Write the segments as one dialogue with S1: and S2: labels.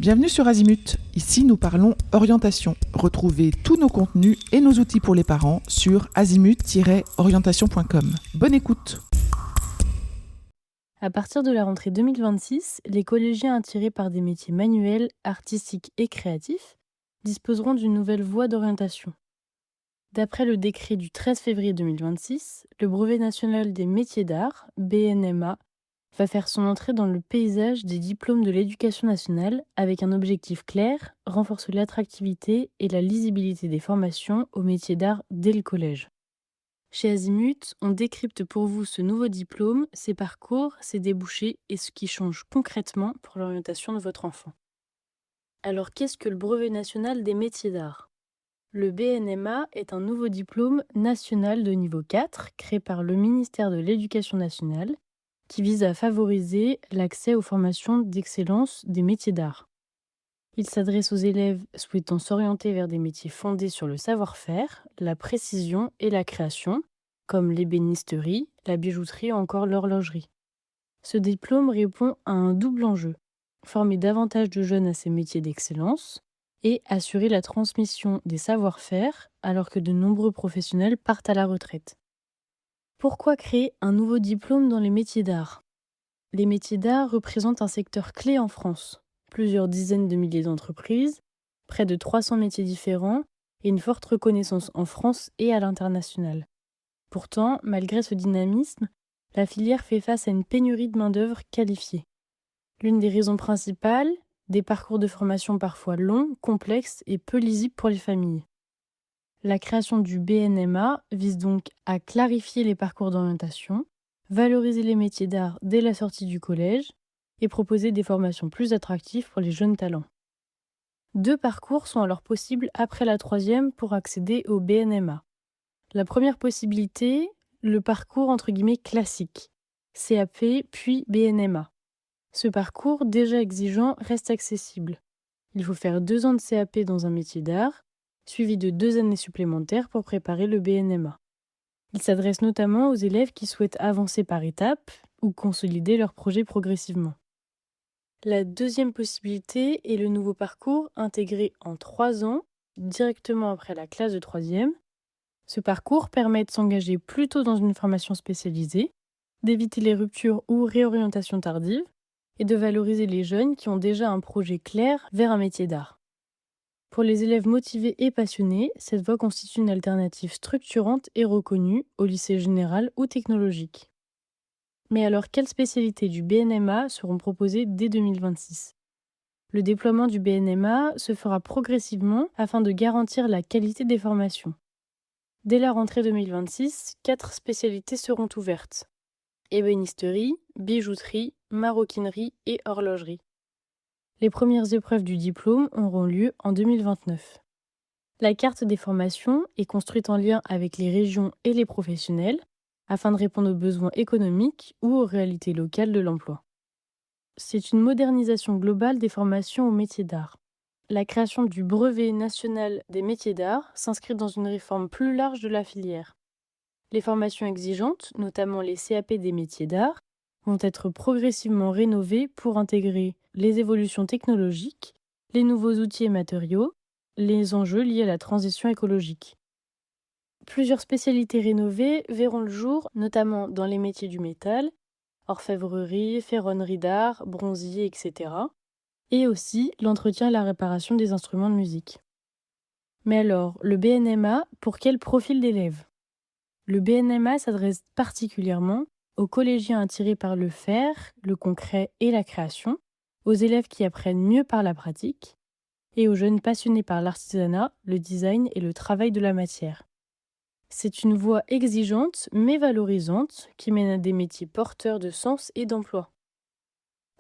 S1: Bienvenue sur Azimut. Ici, nous parlons orientation. Retrouvez tous nos contenus et nos outils pour les parents sur azimut-orientation.com. Bonne écoute.
S2: À partir de la rentrée 2026, les collégiens attirés par des métiers manuels, artistiques et créatifs disposeront d'une nouvelle voie d'orientation. D'après le décret du 13 février 2026, le brevet national des métiers d'art, BNMA, va faire son entrée dans le paysage des diplômes de l'éducation nationale avec un objectif clair, renforcer l'attractivité et la lisibilité des formations aux métiers d'art dès le collège. Chez Azimut, on décrypte pour vous ce nouveau diplôme, ses parcours, ses débouchés et ce qui change concrètement pour l'orientation de votre enfant. Alors qu'est-ce que le brevet national des métiers d'art ? Le BNMA est un nouveau diplôme national de niveau 4 créé par le ministère de l'Éducation nationale qui vise à favoriser l'accès aux formations d'excellence des métiers d'art. Il s'adresse aux élèves souhaitant s'orienter vers des métiers fondés sur le savoir-faire, la précision et la création, comme l'ébénisterie, la bijouterie ou encore l'horlogerie. Ce diplôme répond à un double enjeu, former davantage de jeunes à ces métiers d'excellence et assurer la transmission des savoir-faire alors que de nombreux professionnels partent à la retraite. Pourquoi créer un nouveau diplôme dans les métiers d'art ? Les métiers d'art représentent un secteur clé en France. Plusieurs dizaines de milliers d'entreprises, près de 300 métiers différents et une forte reconnaissance en France et à l'international. Pourtant, malgré ce dynamisme, la filière fait face à une pénurie de main-d'œuvre qualifiée. L'une des raisons principales, des parcours de formation parfois longs, complexes et peu lisibles pour les familles. La création du BNMA vise donc à clarifier les parcours d'orientation, valoriser les métiers d'art dès la sortie du collège et proposer des formations plus attractives pour les jeunes talents. 2 parcours sont alors possibles après la 3e pour accéder au BNMA. La première possibilité, le parcours entre guillemets classique, CAP puis BNMA. Ce parcours, déjà exigeant, reste accessible. Il faut faire 2 ans de CAP dans un métier d'art, suivi de 2 années supplémentaires pour préparer le BNMA. Il s'adresse notamment aux élèves qui souhaitent avancer par étapes ou consolider leur projet progressivement. La deuxième possibilité est le nouveau parcours intégré en 3 ans, directement après la classe de 3e. Ce parcours permet de s'engager plus tôt dans une formation spécialisée, d'éviter les ruptures ou réorientations tardives et de valoriser les jeunes qui ont déjà un projet clair vers un métier d'art. Pour les élèves motivés et passionnés, cette voie constitue une alternative structurante et reconnue au lycée général ou technologique. Mais alors, quelles spécialités du BNMA seront proposées dès 2026 ? Le déploiement du BNMA se fera progressivement afin de garantir la qualité des formations. Dès la rentrée 2026, 4 spécialités seront ouvertes. Ébénisterie, bijouterie, maroquinerie et horlogerie. Les premières épreuves du diplôme auront lieu en 2029. La carte des formations est construite en lien avec les régions et les professionnels afin de répondre aux besoins économiques ou aux réalités locales de l'emploi. C'est une modernisation globale des formations aux métiers d'art. La création du brevet national des métiers d'art s'inscrit dans une réforme plus large de la filière. Les formations exigeantes, notamment les CAP des métiers d'art, vont être progressivement rénovées pour intégrer les évolutions technologiques, les nouveaux outils et matériaux, les enjeux liés à la transition écologique. Plusieurs spécialités rénovées verront le jour, notamment dans les métiers du métal, orfèvrerie, ferronnerie d'art, bronzier, etc. Et aussi l'entretien et la réparation des instruments de musique. Mais alors, le BNMA, pour quel profil d'élèves ? Le BNMA s'adresse particulièrement aux collégiens attirés par le faire, le concret et la création, aux élèves qui apprennent mieux par la pratique, et aux jeunes passionnés par l'artisanat, le design et le travail de la matière. C'est une voie exigeante mais valorisante qui mène à des métiers porteurs de sens et d'emploi.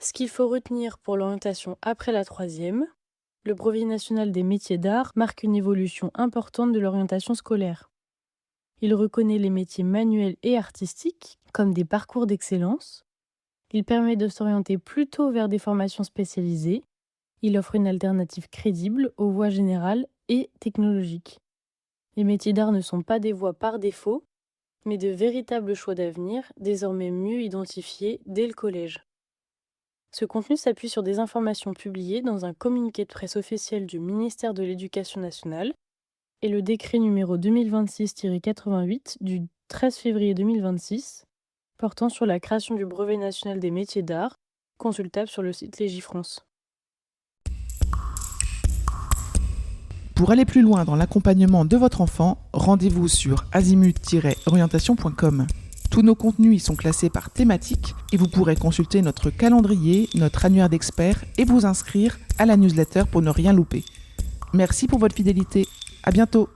S2: Ce qu'il faut retenir pour l'orientation après la 3e, le brevet national des métiers d'art marque une évolution importante de l'orientation scolaire. Il reconnaît les métiers manuels et artistiques comme des parcours d'excellence. Il permet de s'orienter plus tôt vers des formations spécialisées. Il offre une alternative crédible aux voies générales et technologiques. Les métiers d'art ne sont pas des voies par défaut, mais de véritables choix d'avenir, désormais mieux identifiés dès le collège. Ce contenu s'appuie sur des informations publiées dans un communiqué de presse officiel du ministère de l'Éducation nationale et le décret numéro 2026-88 du 13 février 2026 portant sur la création du brevet national des métiers d'art, consultable sur le site Légifrance.
S1: Pour aller plus loin dans l'accompagnement de votre enfant, rendez-vous sur azimut-orientation.com. Tous nos contenus y sont classés par thématique et vous pourrez consulter notre calendrier, notre annuaire d'experts et vous inscrire à la newsletter pour ne rien louper. Merci pour votre fidélité. À bientôt.